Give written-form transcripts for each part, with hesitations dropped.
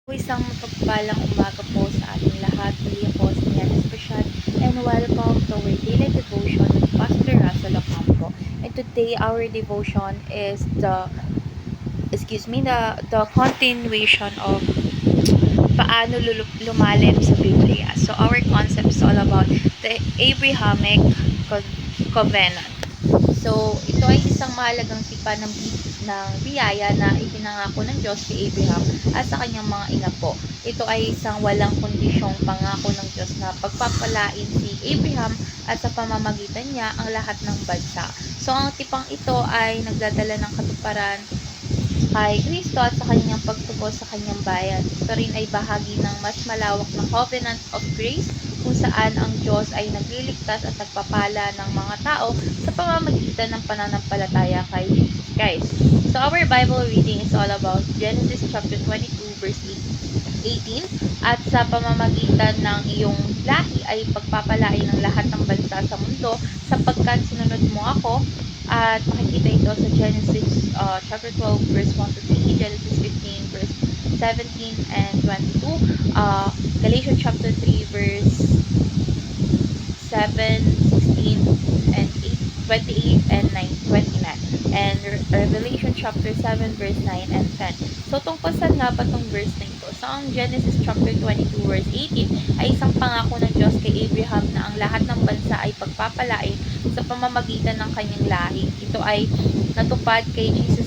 Isang mapagpalang umaga po sa ating lahat. Muli ako si Yana Special and welcome to our daily devotion with Pastor Russell Ocampo. And today our devotion is the continuation of paano lumalim sa Biblia. So our concept is all about the Abrahamic covenant. So ito ay isang mahalagang tipan ng biyaya na ipinangako ng Diyos kay Abraham at sa kanyang mga inapo. Ito ay isang walang kondisyong pangako ng Diyos na pagpapalain si Abraham at sa pamamagitan niya ang lahat ng bansa. So ang tipang ito ay nagdadala ng katuparan kay Kristo at sa kanyang pagtubos sa kanyang bayan. Ito rin ay bahagi ng mas malawak na covenant of grace kung saan ang Diyos ay nagliligtas at nagpapala ng mga tao sa pamamagitan ng pananampalataya kay Jesus Christ. So our Bible reading is all about Genesis chapter 22 verse 18 at sa pamamagitan ng iyong lahi ay pagpapalain ng lahat ng bansa sa mundo sapagkat sinunod mo ako. At makikita ito sa Genesis chapter 12 verse 1 to 3, Genesis 15 verse 17 and 22, Galatians chapter 3 verse 7, 16 and 8, 28 and 9, 29, and Revelation chapter 7 verse 9 and 10. So tungkol saan nga ba itong verse na ito? So ang Genesis chapter 22 verse 18 ay isang pangako ng Diyos kay Abraham na ang lahat ng bansa ay pagpapalain sa pamamagitan ng kanyang lahi. Ito ay natupad kay Jesu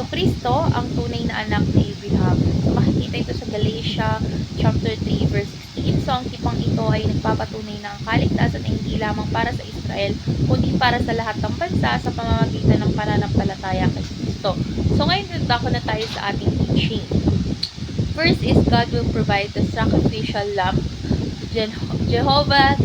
Kristo, ang tunay na anak ni Abraham. So makikita ito sa Galatia chapter 3 verse 16. So ang tipang ito ay nagpapatunay na ang kaligtasan ay hindi lamang para sa Israel, kundi para sa lahat ng bansa sa pamamagitan ng pananampalataya kay Kristo. So ngayon dako na tayo sa ating teaching. First is God will provide the sacrificial lamb, Jehovah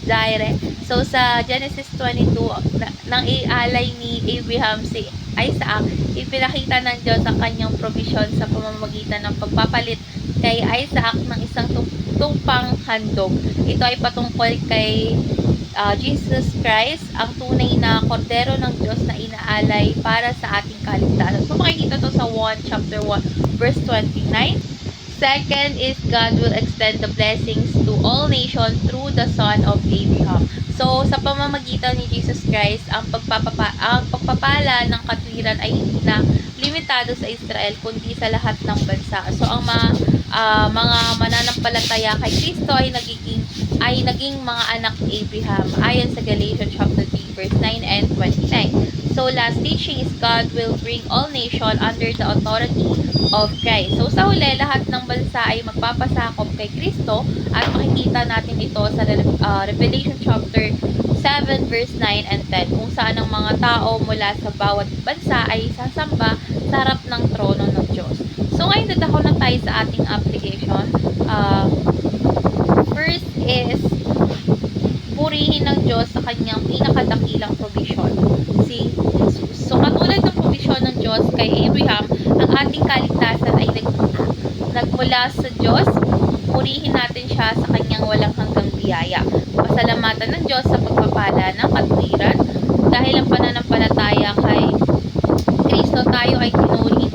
Jireh. So sa Genesis 22, nang ialay ni Abraham si Isaac, ipinakita ng Diyos ang kanyang provision sa pamamagitan ng pagpapalit kay Isaac ng isang tumpang handog. Ito ay patungkol kay Jesus Christ, ang tunay na kordero ng Diyos na inaalay para sa ating kaligtasan. So makikita to sa 1 chapter 1 verse 29. Second is God will extend the blessings to all nations through the Son of Abraham. So, sa pamamagitan ni Jesus Christ, ang pagpapala ng katwiran ay hindi na limitado sa Israel, kundi sa lahat ng bansa. So, ang mga mananampalataya kay Kristo ay naging mga anak ni Abraham, ayon sa Galatians chapter 3, verse 9 and 29. So, last teaching is God will bring all nations under the authority of Christ. So, sa huli, lahat ng bansa ay magpapasakop kay Kristo at makikita natin ito sa Revelation chapter 7 verse 9 and 10 kung saan ang mga tao mula sa bawat bansa ay sasamba sa harap ng trono ng Diyos. So, ngayon dadako na tayo sa ating application. First is purihin ng Diyos sa kanyang pinakadakilang provision, si Jesus. So, katulad ng provision ng Diyos kay Abraham, ang ating kaligtasan ay nagmula sa Diyos. Purihin natin siya sa kanyang walang hanggang biyaya. Pasalamatan ng Diyos sa pagpapala ng katwiran. Dahil ang pananampalataya kay Kristo, tayo ay tinuri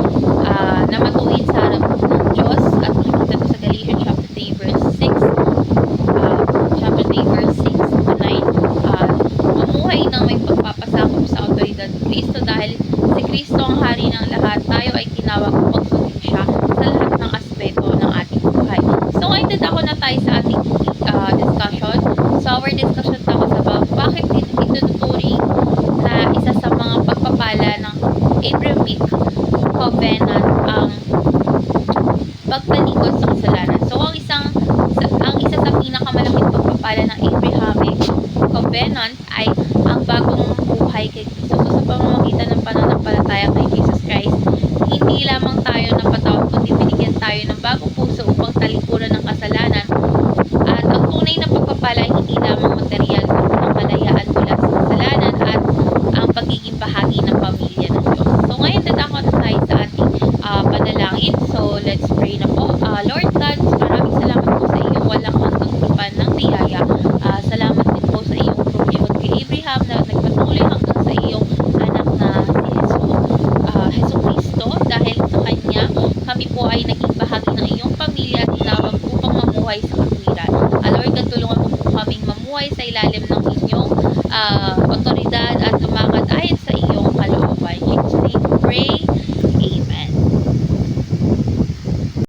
na matuwid sa harap ng Diyos. At makikita ito sa Galatians chapter 3 verse 6, chapter 3 verse 6 to 9. Mamuhay ng may pagpapasakop sa autoridad ni Kristo. Dahil si Kristo ang hari ng lahat, tayo ay tinawag upang sundin siya sa lahat ng aspeto ng ating buhay. So ngayon dadako na tayo sa ating discussion. So our discussion talks about bakit ituturing na isa sa mga pagpapala ng Abrahamic covenant ang pagtalikod sa kasalanan. So ang isa sa pinakamalaking pagpapala ng Abrahamic covenant ay ang bagong buhay kay Kristo. So sa pamamagitan ng pananampalataya kay Jesus Christ, hindi lamang tayo napatawad, kundi binigyan tayo ng bagong puso upang talikuran ng kasalanan. At ang tunay na pagpapala ay hindi lamang material, kundi ang kalayaan mula sa kasalanan at ang pagiging bahagi ng pamilya ng Diyos. So ngayon dadako na tayo sa ating panalangin. So let's pray na po. Lord God, maraming salamat po sa iyong walang hanggang tipan ng biyaya. Salamat din po sa iyong provision kay Abraham na nagpatuloy hanggang sa iyong anak na si Jesu Kristo. Dahil sa kanya kami po ay naging bahagi ng iyong pamilya at tinawag upang mamuhay sa katwiran. Lord, tulungan mo po kaming mamuhay sa ilalim ng inyong otoridad